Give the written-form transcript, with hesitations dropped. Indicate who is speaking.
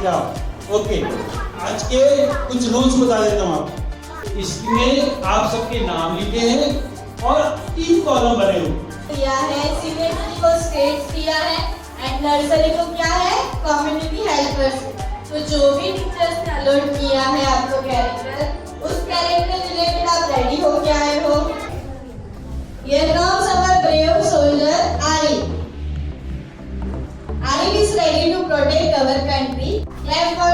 Speaker 1: क्या? ओके, आज के कुछ रूल्स बता देता हूँ आपको। इसमें आप सबके नाम लिखे हैं और 3 कॉलम बने हुए
Speaker 2: किया है, सिमेट्री को स्ट्रेट किया है एंड नर्सरी को क्या है, कम्युनिटी हेल्पर्स। तो जो भी टीचर्स ने अलॉट किया है आपको कैरेक्टर, उस कैरेक्टर रिलेटेड आप रेडी हो के आए हो। Here comes our brave soldier Arif. Arif is ready to protect our country. Clap for